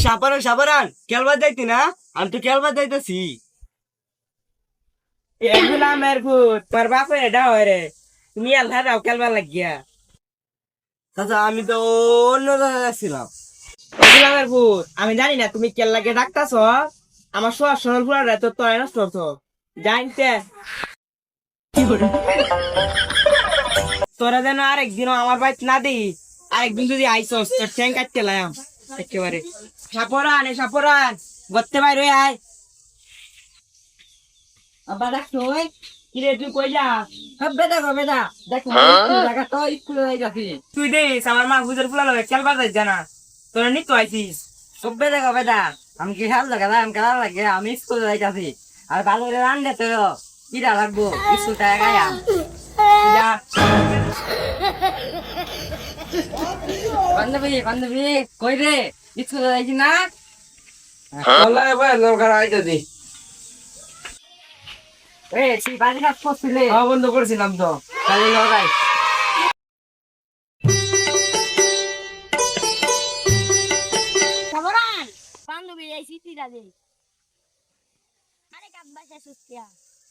সাবারান খেলবার যাইতি না? আমি তো খেলবার যাইতেছি। এগুলা আমার ভূত তোর বাপের এটা হয় রে, তুমি আল্লাহ রাও খেলবার লাগিয়া। চাচা আমি তো অন্য জায়গায় যাচ্ছিলাম। এগুলা আমার ভূত, আমি জানি না তুমি কেল লাগে ডাকতাছ। আমার সব সরল ফুলার তো তোর নষ্ট করছো জানতে। তোরা যেন আরেকদিনও আমার বাড়িতে না দিই, আরেকদিন যদি আইসস তোর ঠ্যাং কাটতে লাম একেবারে। সাপরান গত্তে বাইর হয়ে আয়। আব্বা ডাকছো ওই কিরে তুই কই যা? বেদা গো বেদা দেখো জায়গা তো স্কুলে যাচ্ছি। তুই দেখ আমার মা বুঝের ফুলা লগে খেলবার যাই জানা, তোরা নিত আইছিস। সব্বে দেখো বেদা, আমি কি খেয়াল লাগে আমি খেলা লাগে, আমি স্কুলে যাইতাছি। আর ভালো করে রান্ধে তো কিরা লাগবো স্কুল থেকে গায়া বান্ধবী বান্ধবী কই রে স্কুলে যাইছি না? এ তুই বাড়ি কাজ করছিলে? বন্ধ করেছিলাম তো কালি লগাই। Sabaran, paano bigay si Tita Day? Ano ka ba sa susya?